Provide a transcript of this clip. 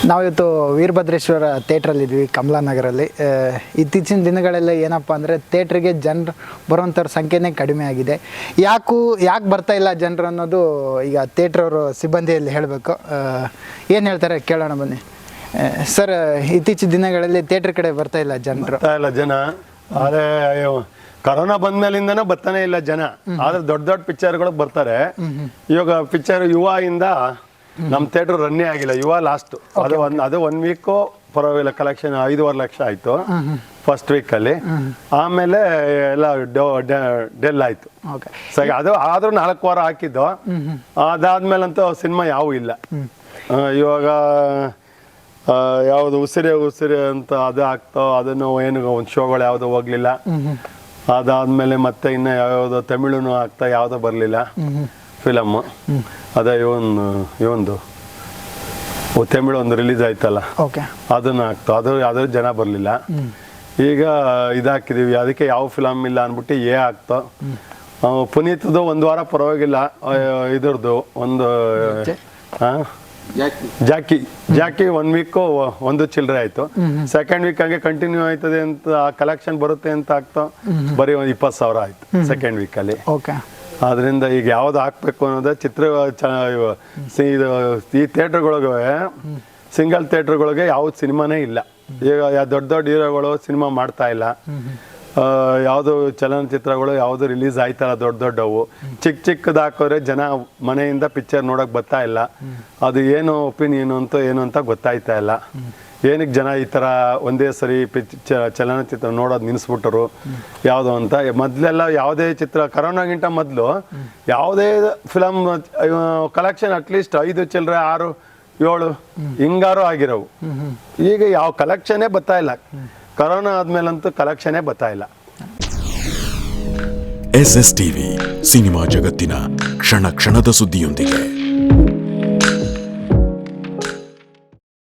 ನಾವಿವತ್ತು ವೀರಭದ್ರೇಶ್ವರ ಥಿಯೇಟ್ರಲ್ಲಿದ್ವಿ ಕಮಲಾನಗರಲ್ಲಿ. ಇತ್ತೀಚಿನ ದಿನಗಳಲ್ಲಿ ಏನಪ್ಪ ಅಂದರೆ ಥಿಯೇಟ್ರಿಗೆ ಜನರು ಬರುವಂಥವ್ರ ಸಂಖ್ಯೆನೇ ಕಡಿಮೆ ಆಗಿದೆ. ಯಾಕೆ ಬರ್ತಾ ಇಲ್ಲ ಜನರು ಅನ್ನೋದು ಈಗ ಥಿಯೇಟ್ರವರು ಸಿಬ್ಬಂದಿಯಲ್ಲಿ ಹೇಳಬೇಕು. ಏನು ಹೇಳ್ತಾರೆ ಕೇಳೋಣ ಬನ್ನಿ. ಸರ್, ಇತ್ತೀಚಿನ ದಿನಗಳಲ್ಲಿ ಥಿಯೇಟ್ರ್ ಕಡೆ ಬರ್ತಾ ಇಲ್ಲ ಜನರು. ಜನ ಆದರೆ ಕರೋನಾ ಬಂದ್ಮೇಲಿಂದನೂ ಬರ್ತಾನೆ ಇಲ್ಲ ಜನ. ಆದ್ರೆ ದೊಡ್ಡ ದೊಡ್ಡ ಪಿಕ್ಚರ್ಗಳಿಗೆ ಬರ್ತಾರೆ. ಇವಾಗ ಪಿಕ್ಚರ್ ಯುವ ಇಂದ ನಮ್ಮ ಥಿಯೇಟರ್ ರನ್ನೇ ಆಗಿಲ್ಲ. ಯುವ ಲಾಸ್ಟ್ ಅದು 1 ವೀಕು ಪರವಾಗಿಲ್ಲ, ಕಲೆಕ್ಷನ್ 5.5 ಲಕ್ಷ ಆಯ್ತು ಫಸ್ಟ್ ವೀಕಲ್ಲಿ. ಆಮೇಲೆ ಎಲ್ಲ ಡೆಲ್ ಆಯ್ತು. ಸರಿ, ಅದು ಆದ್ರೂ 4 ವಾರ ಹಾಕಿದ್ದು. ಅದಾದ್ಮೇಲಂತೂ ಸಿನಿಮಾ ಯಾವೂ ಇಲ್ಲ. ಇವಾಗ ಯಾವುದು ಉಸಿರೇ ಅಂತ ಅದು ಆಗ್ತೋ, ಅದನ್ನು ಏನು ಒಂದು ಶೋಗಳು ಯಾವುದು ಹೋಗ್ಲಿಲ್ಲ. ಅದಾದ್ಮೇಲೆ ಮತ್ತೆ ಇನ್ನು ಯಾವ್ದು ತಮಿಳುನು ಆಗ್ತಾ ಯಾವ್ದೋ ಬರ್ಲಿಲ್ಲ ಫಿಲಮ್. ಅದೇ ಇವೊಂದು ತಮಿಳು ಒಂದು ರಿಲೀಸ್ ಆಯ್ತಲ್ಲ, ಅದನ್ನ ಆಗ್ತಾ, ಅದ್ರ ಜನ ಬರ್ಲಿಲ್ಲ. ಈಗ ಇದಾಕಿದೀವಿ, ಅದಕ್ಕೆ ಯಾವ ಫಿಲಮ್ ಇಲ್ಲ ಅನ್ಬಿಟ್ಟು ಆಗ್ತೋ. ಪುನೀತ್ದು 1 ವಾರ ಪರವಾಗಿಲ್ಲ. ಇದ್ರದ್ದು ಒಂದು ಜಾಕಿ 1 ವೀಕು 1 ಚಿಲ್ಲರೆ ಆಯ್ತು. ಸೆಕೆಂಡ್ ವೀಕ್ ಹಂಗೆ ಕಂಟಿನ್ಯೂ ಆಯ್ತದೆ ಅಂತ, ಕಲೆಕ್ಷನ್ ಬರುತ್ತೆ ಅಂತ ಆಗ್ತಾ ಬರೀ 20,000 ಆಯ್ತು ಸೆಕೆಂಡ್ ವೀಕಲ್ಲಿ. ಆದ್ರಿಂದ ಈಗ ಯಾವ್ದು ಹಾಕ್ಬೇಕು ಅನ್ನೋದೇ ಈ ಥಿಯೇಟರ್ಗಳಿಗೆ, ಸಿಂಗಲ್ ಥಿಯೇಟರ್ಗಳಿಗೆ ಯಾವ್ದು ಸಿನಿಮಾನೇ ಇಲ್ಲ. ಈಗ ದೊಡ್ಡ ಹೀರೋಗಳು ಸಿನಿಮಾ ಮಾಡ್ತಾ ಇಲ್ಲ. ಯಾವುದು ಚಲನಚಿತ್ರಗಳು ಯಾವುದು ರಿಲೀಸ್ ಆಯ್ತಲ್ಲ ದೊಡ್ಡವು, ಚಿಕ್ಕದು ಹಾಕೋರೆ ಜನ ಮನೆಯಿಂದ ಪಿಕ್ಚರ್ ನೋಡಕ್ ಬರ್ತಾ ಇಲ್ಲ. ಅದು ಏನು ಒಪಿನಿಯನ್ ಏನು ಅಂತ ಗೊತ್ತಾಯ್ತಾ ಇಲ್ಲ. ಏನಕ್ಕೆ ಜನ ಈ ಥರ ಒಂದೇ ಸರಿ ಚಲನಚಿತ್ರ ನೋಡೋದು ನಿಲ್ಲಿಸ್ಬಿಟ್ಟರು ಯಾವುದು ಅಂತ. ಮೊದಲೆಲ್ಲ ಯಾವುದೇ ಚಿತ್ರ, ಕರೋನಾಗಿಂತ ಮೊದಲು ಯಾವುದೇ ಫಿಲಮ್ ಕಲೆಕ್ಷನ್ ಅಟ್ಲೀಸ್ಟ್ 5 ಚಿಲ್ಲರೆ 6 7 ಹಿಂಗಾರು ಆಗಿರೋವು. ಈಗ ಯಾವ ಕಲೆಕ್ಷನ್ನೇ ಬರ್ತಾ ಇಲ್ಲ. ಕರೋನಾ ಆದ್ಮೇಲಂತೂ ಕಲೆಕ್ಷನ್ನೇ ಬರ್ತಾ ಇಲ್ಲ. SS ಟಿವಿ, ಸಿನಿಮಾ ಜಗತ್ತಿನ ಕ್ಷಣ ಕ್ಷಣದ ಸುದ್ದಿಯೊಂದಿಗೆ.